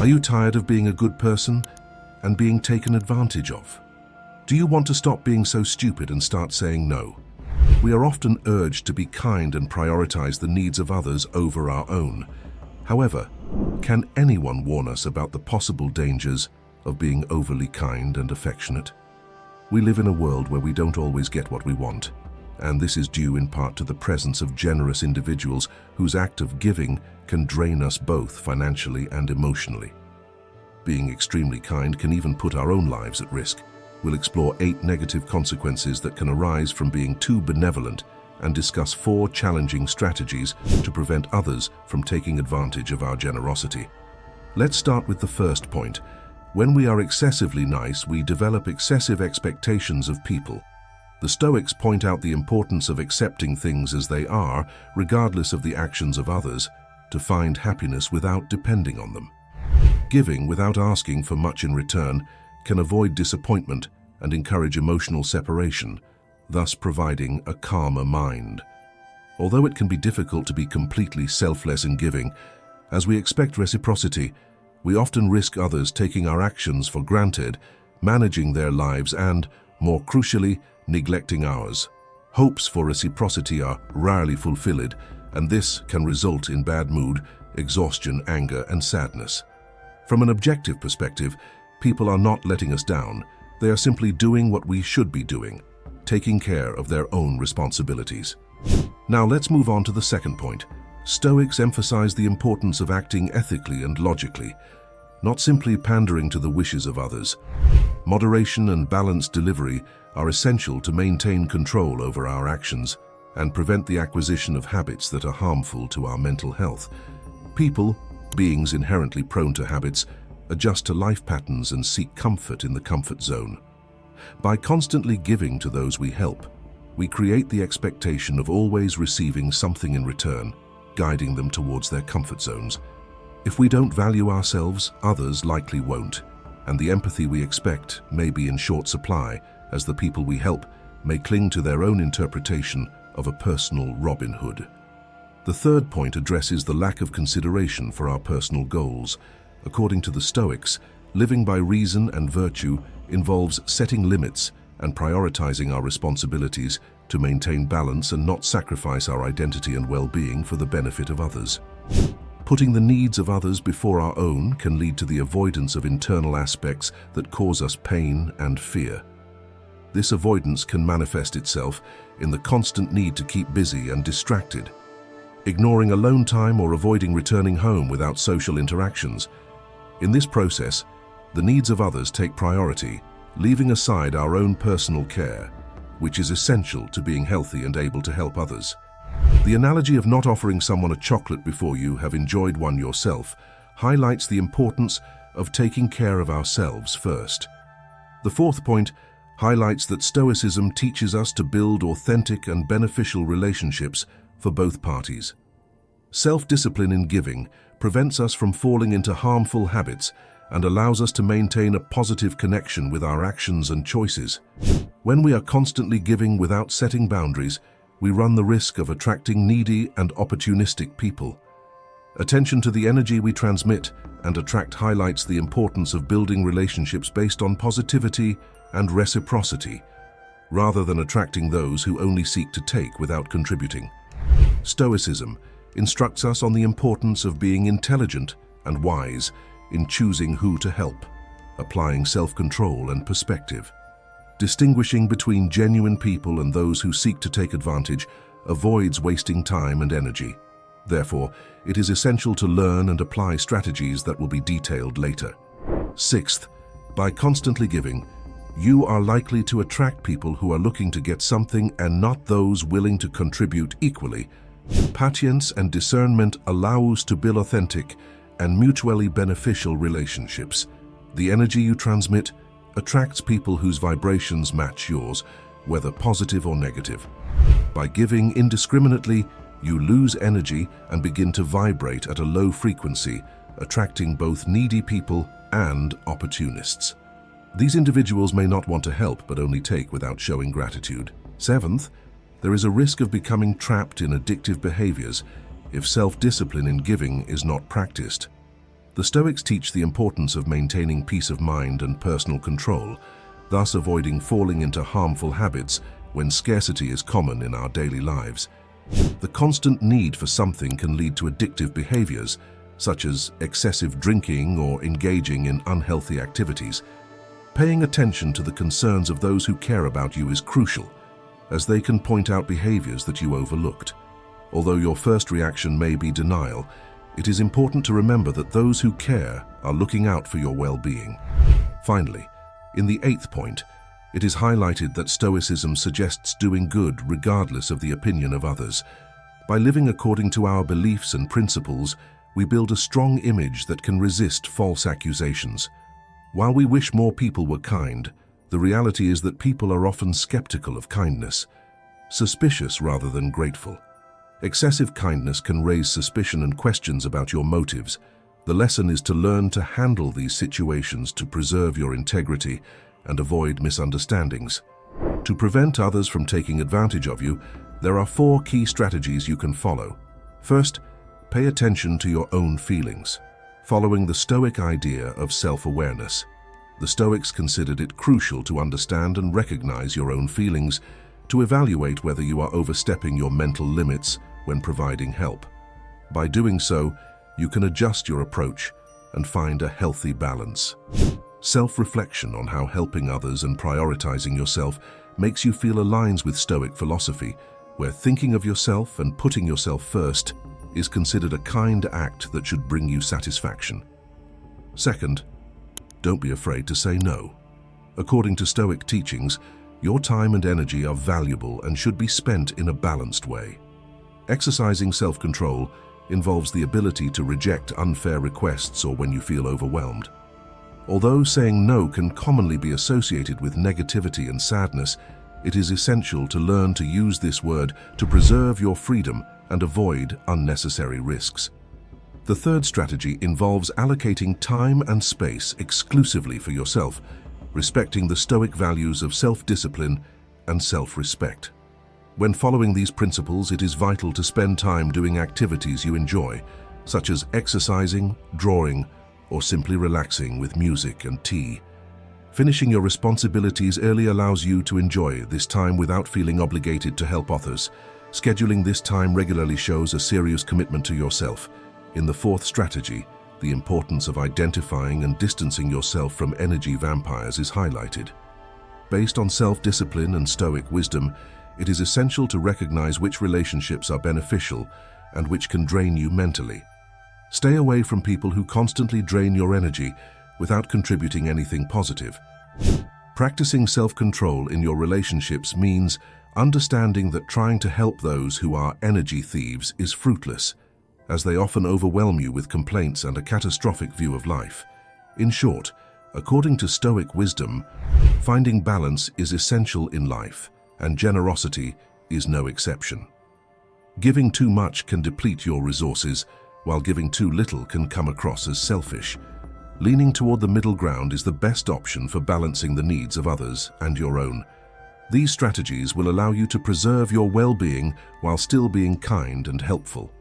Are you tired of being a good person and being taken advantage of? Do you want to stop being so stupid and start saying no? We are often urged to be kind and prioritize the needs of others over our own. However, can anyone warn us about the possible dangers of being overly kind and affectionate? We live in a world where we don't always get what we want, and this is due in part to the presence of generous individuals whose act of giving can drain us both financially and emotionally. Being extremely kind can even put our own lives at risk. We'll explore 8 negative consequences that can arise from being too benevolent and discuss 4 challenging strategies to prevent others from taking advantage of our generosity. Let's start with the first point. When we are excessively nice, we develop excessive expectations of people. The Stoics point out the importance of accepting things as they are, regardless of the actions of others, to find happiness without depending on them. Giving without asking for much in return can avoid disappointment and encourage emotional separation, thus providing a calmer mind. Although it can be difficult to be completely selfless in giving, as we expect reciprocity, we often risk others taking our actions for granted, managing their lives and, more crucially, neglecting ours. Hopes for reciprocity are rarely fulfilled, and this can result in bad mood, exhaustion, anger, and sadness. From an objective perspective, people are not letting us down. They are simply doing what we should be doing, taking care of their own responsibilities. Now let's move on to the second point. Stoics emphasize the importance of acting ethically and logically, not simply pandering to the wishes of others. Moderation and balanced delivery are essential to maintain control over our actions and prevent the acquisition of habits that are harmful to our mental health. People, beings inherently prone to habits, adjust to life patterns and seek comfort in the comfort zone. By constantly giving to those we help, we create the expectation of always receiving something in return, guiding them towards their comfort zones. If we don't value ourselves, others likely won't, and the empathy we expect may be in short supply, as the people we help may cling to their own interpretation of a personal Robin Hood. The third point addresses the lack of consideration for our personal goals. According to the Stoics, living by reason and virtue involves setting limits and prioritizing our responsibilities to maintain balance and not sacrifice our identity and well-being for the benefit of others. Putting the needs of others before our own can lead to the avoidance of internal aspects that cause us pain and fear. This avoidance can manifest itself in the constant need to keep busy and distracted, ignoring alone time or avoiding returning home without social interactions. In this process, the needs of others take priority, leaving aside our own personal care, which is essential to being healthy and able to help others. The analogy of not offering someone a chocolate before you have enjoyed one yourself highlights the importance of taking care of ourselves first. The fourth point highlights that Stoicism teaches us to build authentic and beneficial relationships for both parties. Self-discipline in giving prevents us from falling into harmful habits and allows us to maintain a positive connection with our actions and choices. When we are constantly giving without setting boundaries, we run the risk of attracting needy and opportunistic people. Attention to the energy we transmit and attract highlights the importance of building relationships based on positivity and reciprocity, rather than attracting those who only seek to take without contributing. Stoicism instructs us on the importance of being intelligent and wise in choosing who to help, applying self-control and perspective. Distinguishing between genuine people and those who seek to take advantage avoids wasting time and energy. Therefore, it is essential to learn and apply strategies that will be detailed later. Sixth, by constantly giving, you are likely to attract people who are looking to get something and not those willing to contribute equally. Patience and discernment allow us to build authentic and mutually beneficial relationships. The energy you transmit attracts people whose vibrations match yours, whether positive or negative. By giving indiscriminately, you lose energy and begin to vibrate at a low frequency, attracting both needy people and opportunists. These individuals may not want to help but only take without showing gratitude. Seventh, there is a risk of becoming trapped in addictive behaviors if self-discipline in giving is not practiced. The Stoics teach the importance of maintaining peace of mind and personal control, thus avoiding falling into harmful habits when scarcity is common in our daily lives. The constant need for something can lead to addictive behaviors, such as excessive drinking or engaging in unhealthy activities. Paying attention to the concerns of those who care about you is crucial, as they can point out behaviors that you overlooked. Although your first reaction may be denial, it is important to remember that those who care are looking out for your well-being. Finally, in the 8th point, it is highlighted that Stoicism suggests doing good regardless of the opinion of others. By living according to our beliefs and principles, we build a strong image that can resist false accusations. While we wish more people were kind, the reality is that people are often skeptical of kindness, suspicious rather than grateful. Excessive kindness can raise suspicion and questions about your motives. The lesson is to learn to handle these situations to preserve your integrity and avoid misunderstandings. To prevent others from taking advantage of you, there are 4 key strategies you can follow. First, pay attention to your own feelings. Following the Stoic idea of self-awareness, the Stoics considered it crucial to understand and recognize your own feelings, to evaluate whether you are overstepping your mental limits when providing help. By doing so, you can adjust your approach and find a healthy balance. Self-reflection on how helping others and prioritizing yourself makes you feel aligns with Stoic philosophy, where thinking of yourself and putting yourself first is considered a kind act that should bring you satisfaction. Second, don't be afraid to say no. According to Stoic teachings, your time and energy are valuable and should be spent in a balanced way. Exercising self-control involves the ability to reject unfair requests or when you feel overwhelmed. Although saying no can commonly be associated with negativity and sadness, it is essential to learn to use this word to preserve your freedom and avoid unnecessary risks. The third strategy involves allocating time and space exclusively for yourself, respecting the Stoic values of self-discipline and self-respect. When following these principles, it is vital to spend time doing activities you enjoy, such as exercising, drawing, or simply relaxing with music and tea. Finishing your responsibilities early allows you to enjoy this time without feeling obligated to help others. Scheduling this time regularly shows a serious commitment to yourself. In the 4th strategy, the importance of identifying and distancing yourself from energy vampires is highlighted. Based on self-discipline and Stoic wisdom, it is essential to recognize which relationships are beneficial and which can drain you mentally. Stay away from people who constantly drain your energy without contributing anything positive. Practicing self-control in your relationships means understanding that trying to help those who are energy thieves is fruitless, as they often overwhelm you with complaints and a catastrophic view of life. In short, according to Stoic wisdom, finding balance is essential in life, and generosity is no exception. Giving too much can deplete your resources, while giving too little can come across as selfish. Leaning toward the middle ground is the best option for balancing the needs of others and your own. These strategies will allow you to preserve your well-being while still being kind and helpful.